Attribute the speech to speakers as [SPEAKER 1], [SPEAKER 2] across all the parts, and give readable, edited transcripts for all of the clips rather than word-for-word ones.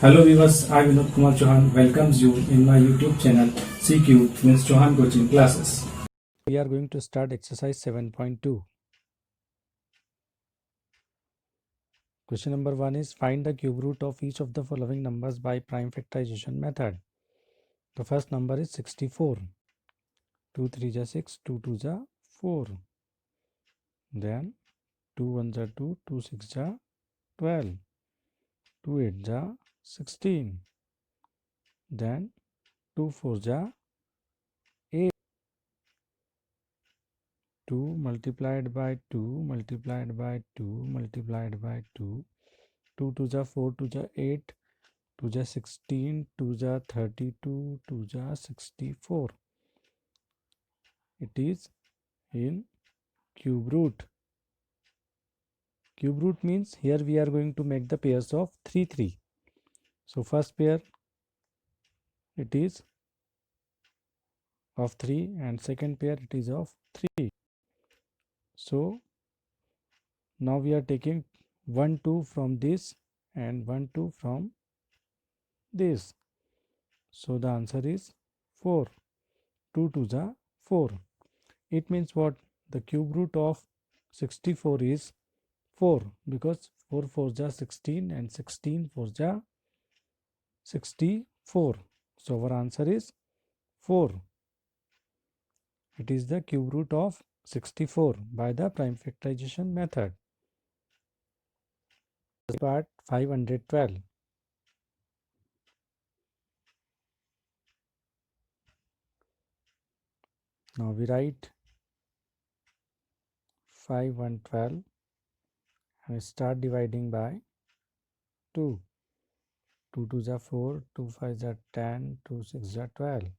[SPEAKER 1] Hello viewers, I Vinod Kumar Chauhan welcomes you in my YouTube channel CQ means Chauhan Coaching Classes. We are going to start exercise 7.2. Question number 1 is find the cube root of each of the following numbers by prime factorization method. The first number is 64. 2 3 ja 6, 2 2 ja 4. Then 2 1 ja 2, 2 6 ja 12. 2 8 ja 16. Then 2 4 ja 8. 2 multiplied by 2 multiplied by 2 multiplied by 2. 2 2 ja 4, 2 ja 8, 2 ja 16, 2 ja 32, 2 ja 64. It is in cube root. Cube root means here we are going to make the pairs of 3 3. So first pair it is of 3 and second pair it is of 3. So now we are taking 1 2 from this and 1 2 from this. So the answer is 4. 2 2 ja 4. It means what? The cube root of 64 is 4 because 4 4 ja 16 and 16 4 ja 64. So our answer is 4. It is the cube root of 64 by the prime factorization method. Part 512. Now we write 512 and start dividing by 2. 2 2 ja 4, 2 5 ja 10, 2 6 ja 12.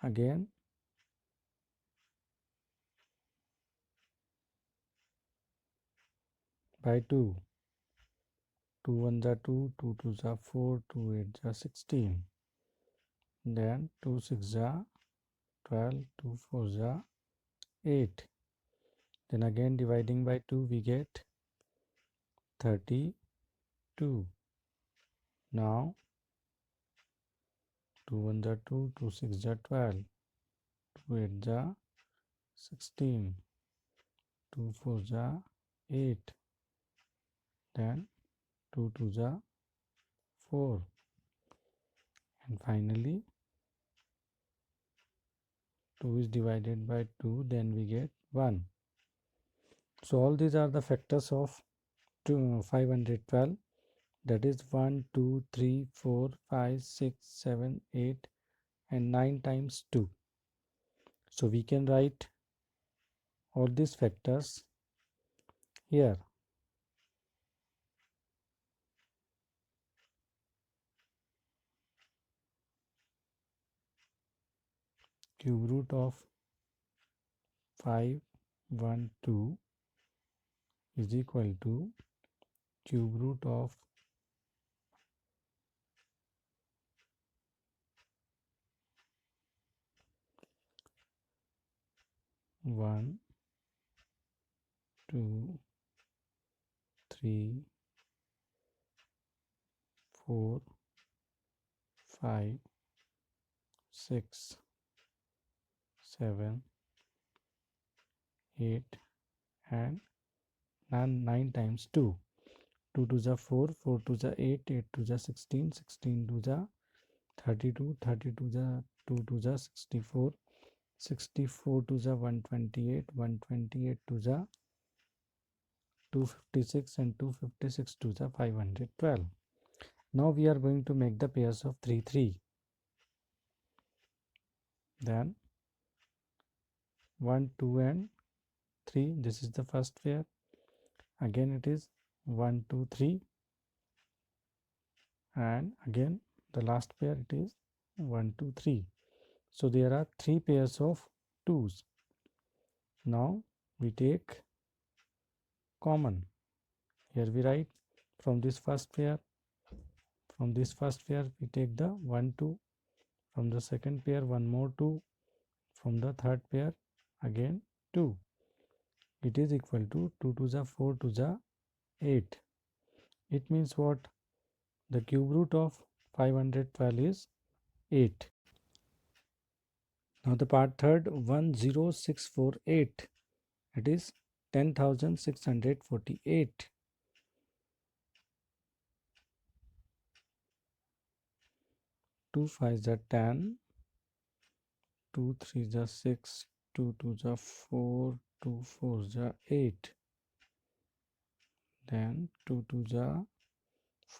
[SPEAKER 1] Again by 2. 2 1 ja 2, 2 2 ja 4, 2 8 ja 16. Then 2 6 ja 12, 2 4 ja 8. Then again dividing by 2 we get 32. Now 2 1 ja 2, 2 6 ja 12, 2 8 ja 16, 2 4 ja 8. Then 2 2 ja 4. And finally 2 is divided by 2, then we get 1. So all these are the factors of 512, that is 1 2 3 4 5 6 7 8 and 9 times 2. So we can write all these factors here. Cube root of 512 is equal to cube root of 1 2 3 4 5 6 7 8 and 9 times 2. 2 2 ja 4, 4 2 ja 8, 8 2 ja 16, 16 2 ja 32, 32 ja 2 2 ja 64, 64 2 ja 128, 128 2 ja 256 and 256 2 ja 512. Now we are going to make the pairs of 3 3. Then 1 2 and 3, this is the first pair. Again it is 1 2 3 and again the last pair it is 1 2 3. So there are 3 pairs of 2's. Now we take common. Here we write from this first pair we take the 1 2, from the second pair 1 more 2, from the third pair again 2. It is equal to 2 2 ja 4 2 ja 8. It means what? The cube root of 512 is 8. Now the part third, 10648. It is 10,648. 2 5s are 10, 2 3s are 6, 2 2s are 4, 2 4s are 8. Then 2 2s are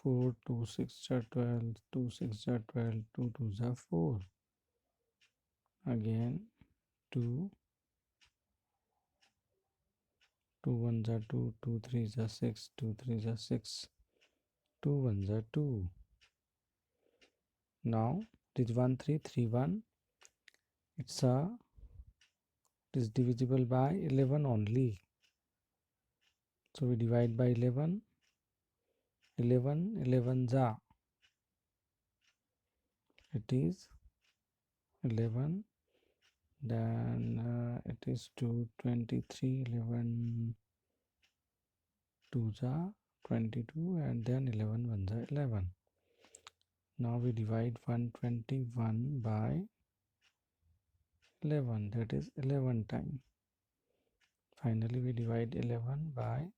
[SPEAKER 1] 4, 2 6 are 12, 2 6 are 12, 2 2s are 4. Again 2, 2 1s are 2, 2 3s are 6, 2 3s are 6, 2 1s are 2. Now it is 1 3 3 1. It is divisible by 11 only. So we divide by 11. 11 11s are. It is 11. Then it is 2 23. 11 2s are 22, and then 11 1s are 11. Now we divide 121 by 11, that is 11 times. Finally we divide 11 by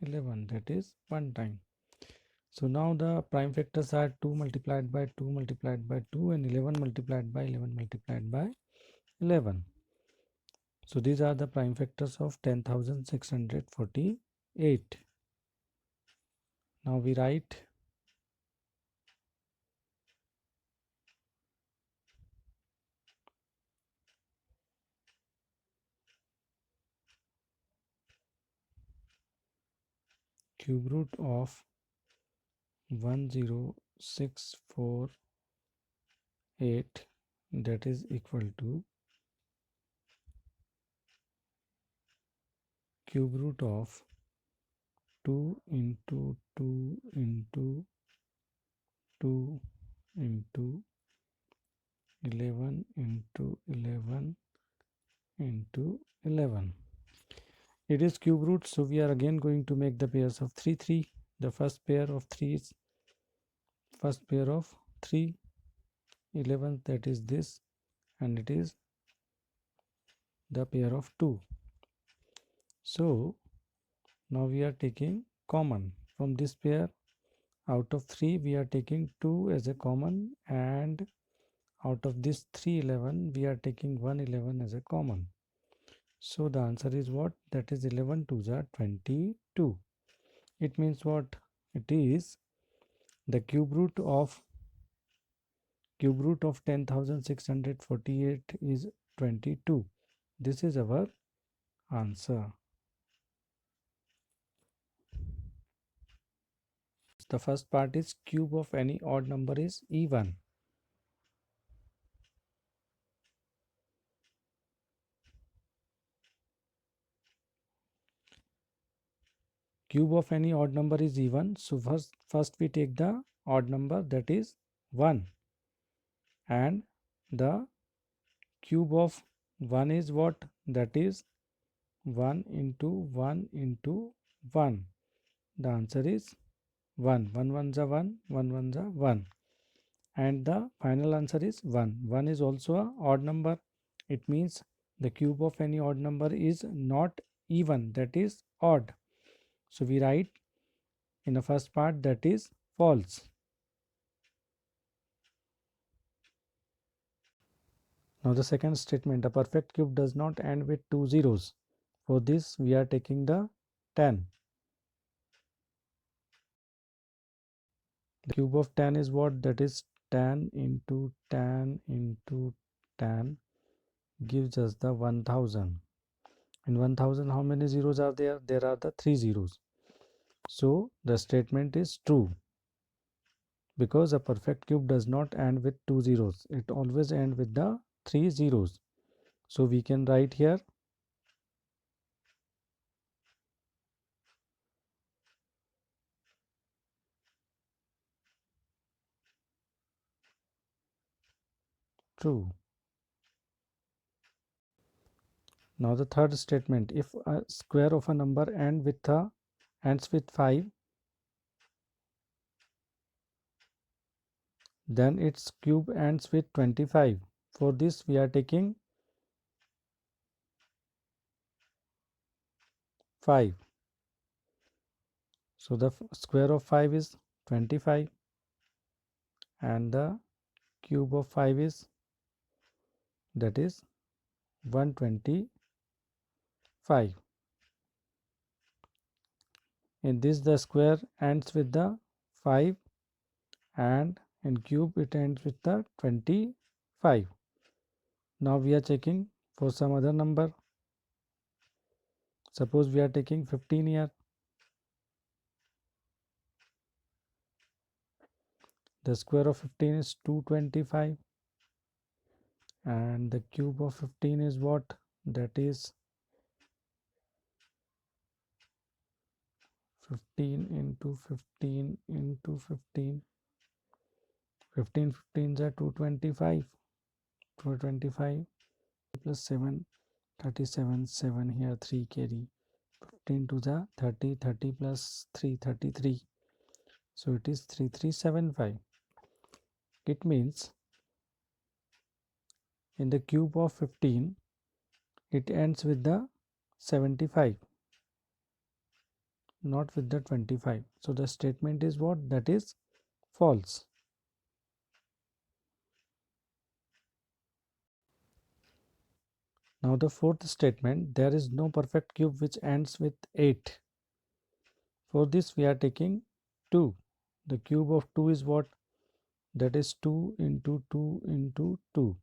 [SPEAKER 1] 11, that is 1 time. So now the prime factors are 2 multiplied by 2 multiplied by 2 and 11 multiplied by 11 multiplied by 11. So these are the prime factors of 10,648. Now we write cube root of 10648, that is equal to cube root of 2 into 2 into 2 into 11 into 11 into 11. It is cube root, so we are again going to make the pairs of 3 3. The first pair of 3 is first pair of 3 11, that is this, and it is the pair of 2. So now we are taking common from this pair. Out of 3 we are taking 2 as a common, and out of this 3 11 we are taking 1 11 as a common. So the answer is what? That is 11 2s are 22. It means what? It is the cube root of 10,648 is 22. This is our answer. The first part is cube of any odd number is even. Cube of any odd number is even. So first we take the odd number, that is 1, and the cube of 1 is what? That is 1 into 1 into 1. The answer is 1. 1 1s are 1, 1 1s are 1. And the final answer is 1. 1 is also an odd number. It means the cube of any odd number is not even, that is odd. So we write in the first part, that is false. Now the second statement, a perfect cube does not end with two zeros. For this we are taking the 10. The cube of 10 is what? That is 10 into 10 into 10 gives us the 1000. In 1000 how many zeros are there? There are the 3 zeros. So the statement is true, because a perfect cube does not end with two zeros. It always ends with the 3 zeros. So we can write here true. Now the third statement, if a square of a number ends with 5, then its cube ends with 25. For this we are taking 5. So the square of 5 is 25 and the cube of 5 is, that is, 125. In this the square ends with the 5 and in cube it ends with the 25. Now we are checking for some other number. Suppose we are taking 15 here. The square of 15 is 225 and the cube of 15 is what? That is 15 into 15 into 15. 15 15s are 225. 225 plus 7, 37, 7 here, 3 carry. 15 to the 30, 30 plus 3, 33. So it is 3375. It means in the cube of 15, it ends with the 75, not with the 25. So the statement is what? That is false. Now the fourth statement, there is no perfect cube which ends with 8. For this we are taking 2. The cube of 2 is what? That is 2 into 2 into 2.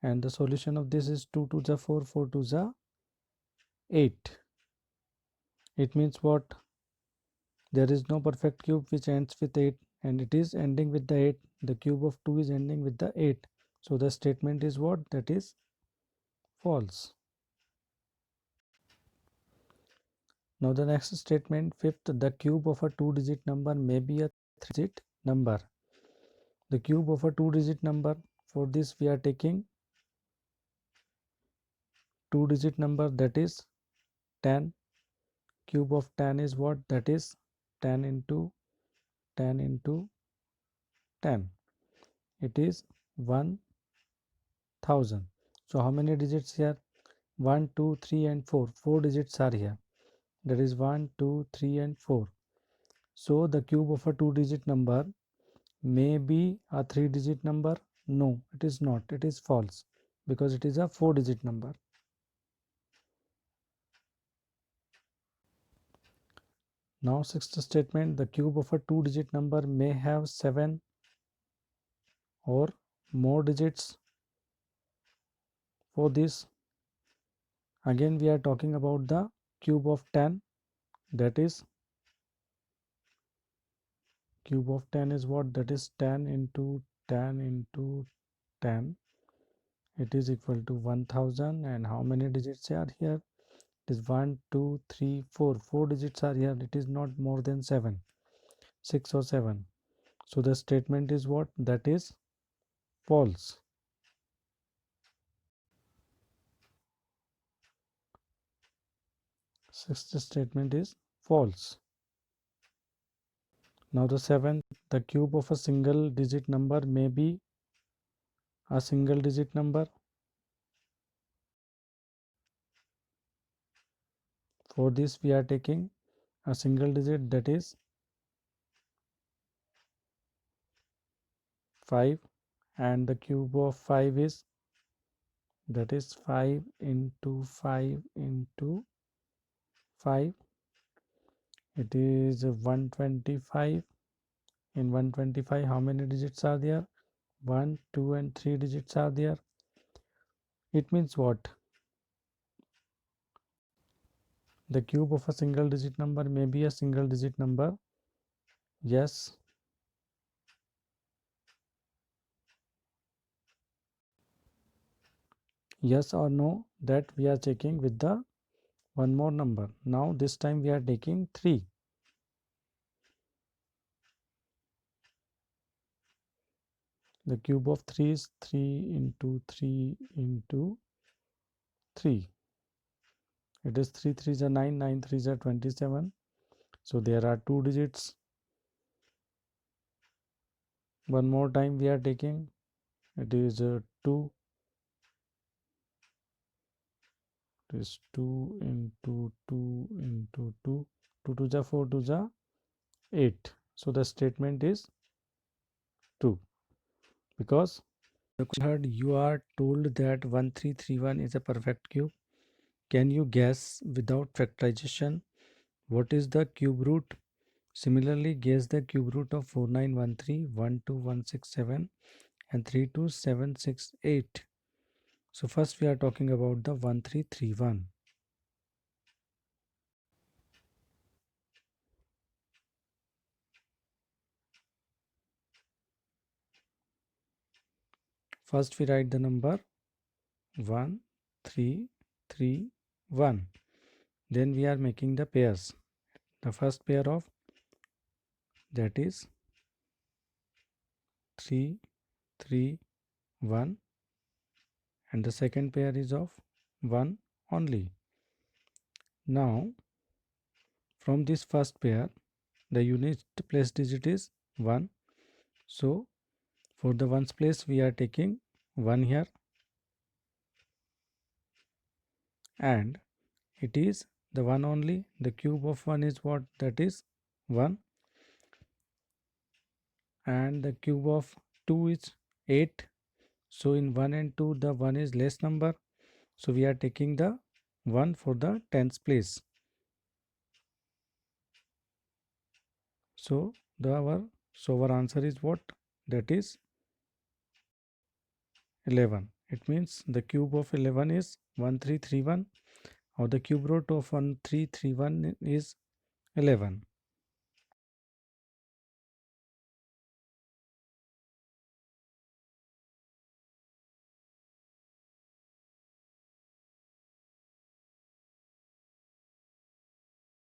[SPEAKER 1] And the solution of this is 2 to the 4, 4 to the 8. It means what? There is no perfect cube which ends with 8 and it is ending with the 8. The cube of 2 is ending with the 8. So the statement is what? That is false. Now the next statement, fifth, the cube of a 2-digit number may be a 3-digit number. The cube of a 2-digit number, for this we are taking 2-digit number, that is 10. Cube of 10 is what? That is 10 into 10 into 10. It is 1000. So how many digits here? 1, 2, 3 and 4. 4 digits are here. That is 1, 2, 3 and 4. So the cube of a 2-digit number may be a 3-digit number. No, it is not. It is false because it is a 4-digit number. Now sixth statement, the cube of a 2-digit number may have 7 or more digits. For this, again we are talking about the cube of 10, that is cube of 10 is what? That is 10 into 10 into 10. It is equal to 1000 and how many digits are here? It is 1, 2, 3, 4. 4 digits are here. It is not more than 7, 6 or 7. So the statement is what? That is false. Sixth statement is false. Now the seventh, the cube of a single digit number may be a single digit number. For this we are taking a single digit, that is 5, and the cube of 5 is, that is 5 into 5 into 5. It is 125. In 125 how many digits are there? 1, 2 and 3 digits are there. It means what? The cube of a single digit number may be a single digit number. Yes. Yes or no, that we are checking with the one more number. Now this time we are taking 3. The cube of 3 is 3 into 3 into 3. It is 3 3s are 9, 9 3s are 27. So there are 2 digits. One more time we are taking, it is 2, it is 2 into 2 into 2, 2 to the 4 to the 8. So the statement is 2, because the question heard you are told that 1331 is a perfect cube. Can you guess without factorization what is the cube root? Similarly, guess the cube root of 4913, 12167 and 32768. So first we are talking about the 1331. First we write the number 1331. Then we are making the pairs. The first pair of that is 331 and the second pair is of 1 only. Now from this first pair the unit place digit is 1. So for the ones place we are taking 1 here, and it is the 1 only. The cube of 1 is what? That is 1, and the cube of 2 is 8. So in 1 and 2 the 1 is less number, so we are taking the 1 for the tens place. So our answer is what? That is 11. It means the cube of 11 is 1331, or the cube root of 1331 is 11.